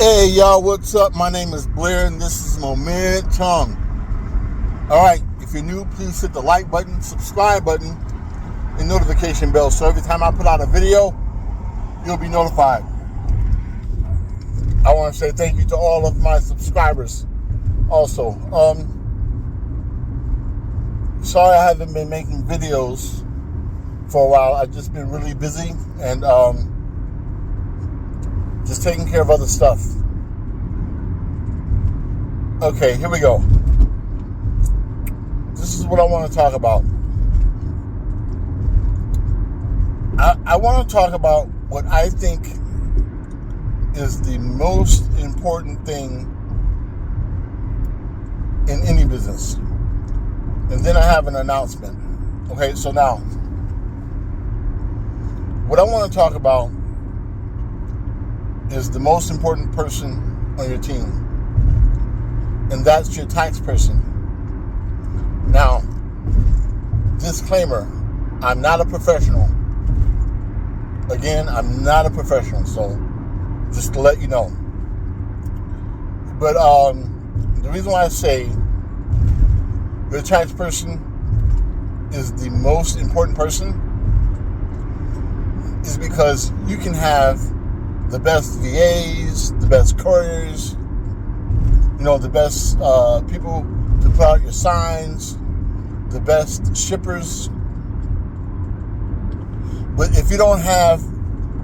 Hey y'all, what's up? My name is Blair and this is Momentum. Alright, if you're new, please hit the like button, subscribe button, and notification bell so every time I put out a video, you'll be notified. I want to say thank you to all of my subscribers also. Sorry I haven't been making videos for a while. I've just been really busy and just taking care of other stuff. Okay, here we go. This is what I want to talk about. I want to talk about what I think is the most important thing in any business. And then I have an announcement. Okay, so now, what I want to talk about is the most important person on your team, and that's your tax person. Now, disclaimer, I'm not a professional. Again, I'm not a professional, so just to let you know. But the reason why I say your tax person is the most important person is because you can have the best VAs, the best couriers, the best people to put out your signs, the best shippers. But if you don't have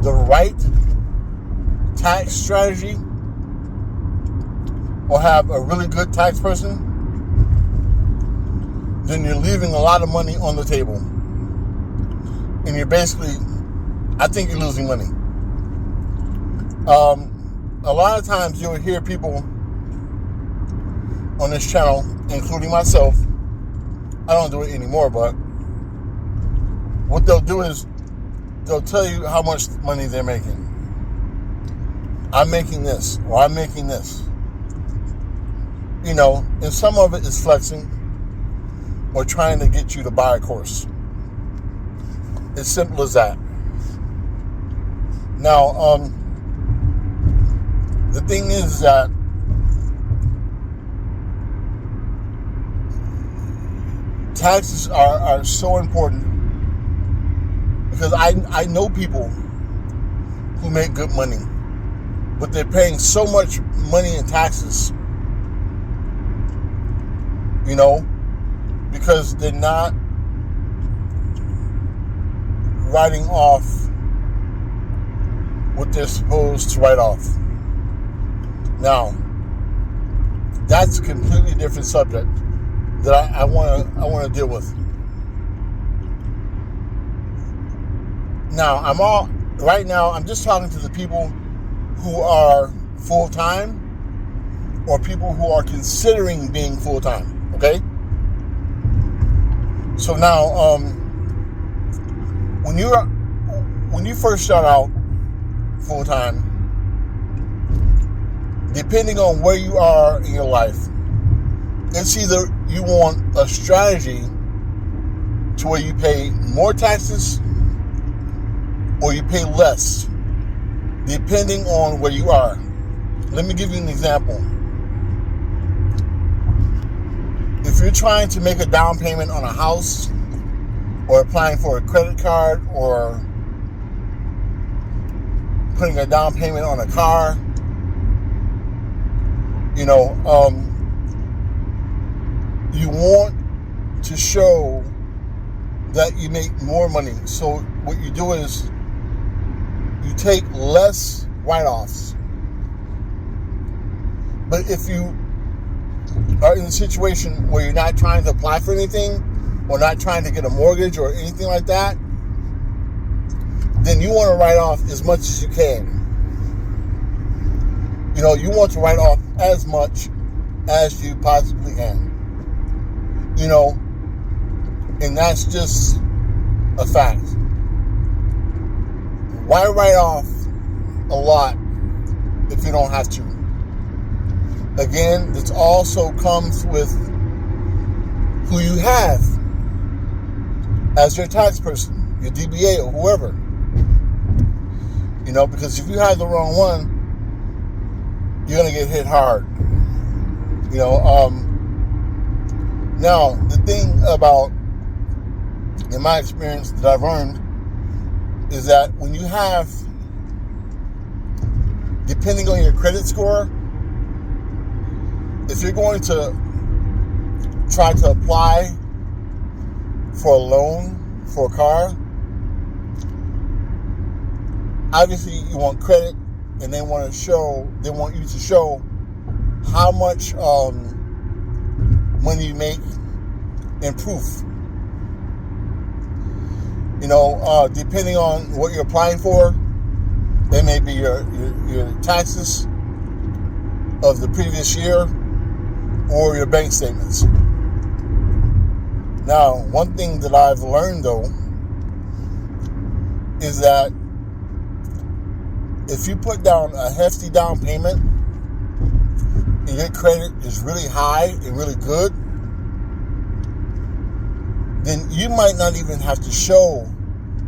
the right tax strategy or have a really good tax person, then you're leaving a lot of money on the table. And you're basically, I think you're losing money. A lot of times you'll hear people on this channel, including myself, I don't do it anymore, but what they'll do is they'll tell you how much money they're making. I'm making this, or I'm making this. And some of it is flexing or trying to get you to buy a course. It's simple as that. Now, the thing is that taxes are so important because I know people who make good money, but they're paying so much money in taxes, because they're not writing off what they're supposed to write off. Now, that's a completely different subject that I want to deal with. Now, I'm just talking to the people who are full-time or people who are considering being full-time, okay? So now, when you first start out full-time, depending on where you are in your life, it's either you want a strategy to where you pay more taxes or you pay less, depending on where you are. Let me give you an example. If you're trying to make a down payment on a house or applying for a credit card or putting a down payment on a car, you want to show that you make more money. So what you do is you take less write-offs. But if you are in a situation where you're not trying to apply for anything or not trying to get a mortgage or anything like that, then you want to write off as much as you can. You want to write off as much as you possibly can. And that's just a fact. Why write off a lot if you don't have to? Again, this also comes with who you have as your tax person, your DBA or whoever. Because if you have the wrong one, you're going to get hit hard. Now, the thing about, in my experience that I've learned, is that when you have, depending on your credit score, if you're going to try to apply for a loan for a car, obviously you want credit, and they want you to show how much money you make in proof. Depending on what you're applying for, it may be your taxes of the previous year or your bank statements. Now, one thing that I've learned, though, is that if you put down a hefty down payment and your credit is really high and really good, then you might not even have to show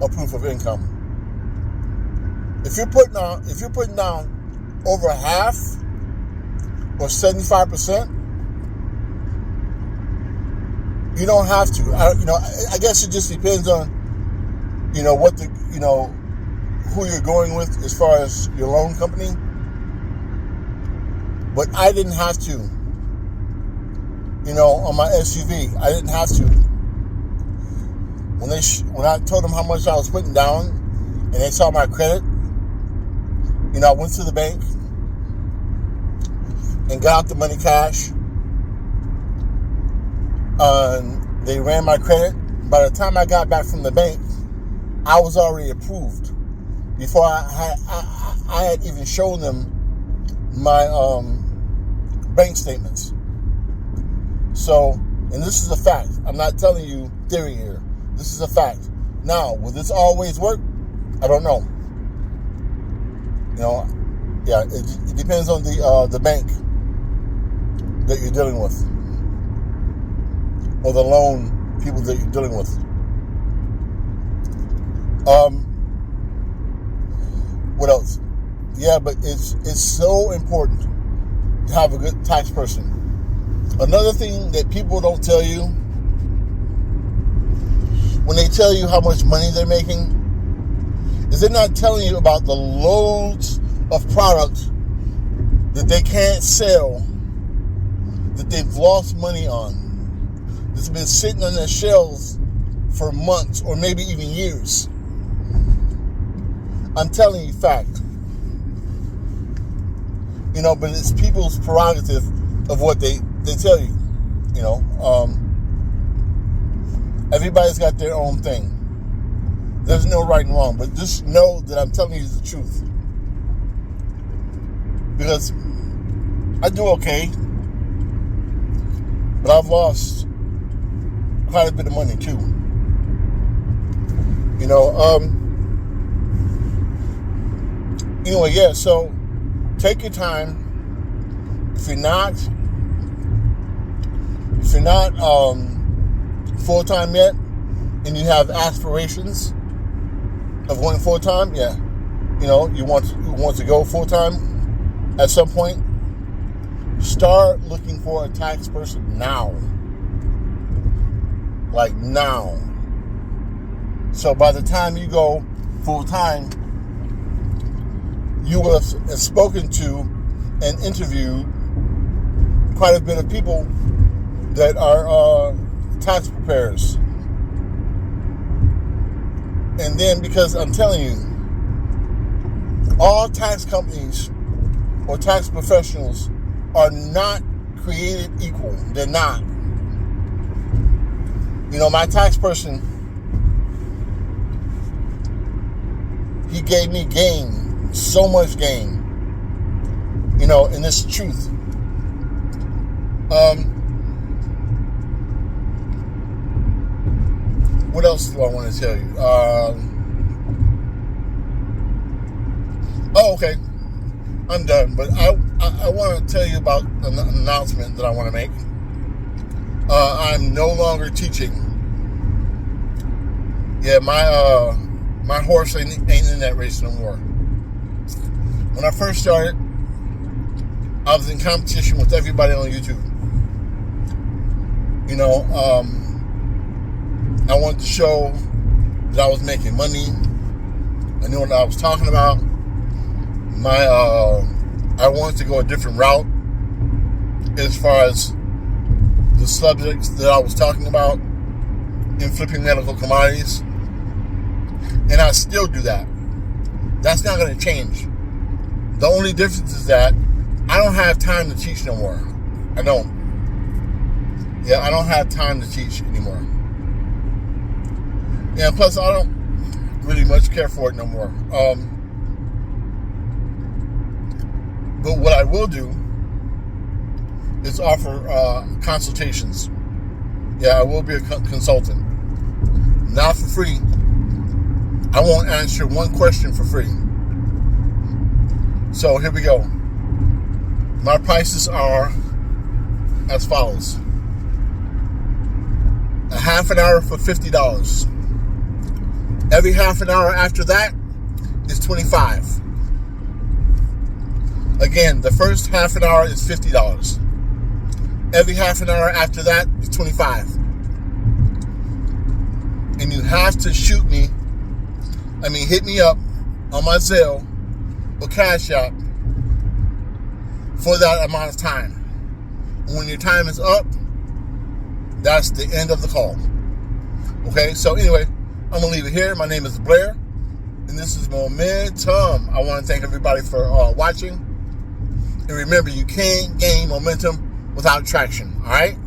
a proof of income. If you're putting down over half or 75%, you don't have to. I guess it just depends on, who you're going with as far as your loan company. But I didn't have to. On my SUV, I didn't have to. When I told them how much I was putting down, and they saw my credit, I went to the bank and got out the money cash. They ran my credit. By the time I got back from the bank, I was already approved before I had even shown them my bank statements. So, and this is a fact. I'm not telling you theory here. This is a fact. Now, will this always work? I don't know. It depends on the bank that you're dealing with, or the loan people that you're dealing with. What else? Yeah, but it's so important to have a good tax person. Another thing that people don't tell you, when they tell you how much money they're making, is they're not telling you about the loads of products that they can't sell, that they've lost money on, that's been sitting on their shelves for months or maybe even years. I'm telling you fact. But it's people's prerogative of what they tell you. Everybody's got their own thing. There's no right and wrong, but just know that I'm telling you the truth. Because I do okay, but I've lost quite a bit of money too. Anyway, yeah, so take your time. If you're not full-time yet, and you have aspirations of going full-time, yeah, you want to go full-time at some point, start looking for a tax person now. Like now. So by the time you go full-time, you will have spoken to and interviewed quite a bit of people that are tax preparers. And then, because I'm telling you, all tax companies or tax professionals are not created equal. They're not. My tax person, he gave me game, so much game, and it's the truth. What else do I want to tell you? Okay. I'm done. But I want to tell you about an announcement that I want to make. I'm no longer teaching. Yeah, my horse ain't in that race no more. When I first started, I was in competition with everybody on YouTube. You know, I wanted to show that I was making money. I knew what I was talking about. I wanted to go a different route as far as the subjects that I was talking about in flipping medical commodities. And I still do that. That's not going to change. The only difference is that I don't have time to teach no more. I don't. Yeah, I don't have time to teach anymore. And plus, I don't really much care for it no more. But what I will do is offer consultations. Yeah, I will be a consultant. Not for free. I won't answer one question for free. So here we go. My prices are as follows. A half an hour for $50. Every half an hour after that is $25. Again, the first half an hour is $50. Every half an hour after that is $25. And you have to hit me up on my Zelle or Cash App for that amount of time. And when your time is up, that's the end of the call. Okay, so anyway, I'm going to leave it here. My name is Blair, and this is Momentum. I want to thank everybody for watching. And remember, you can't gain momentum without traction, all right?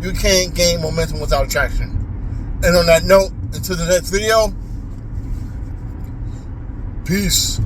You can't gain momentum without traction. And on that note, until the next video, peace.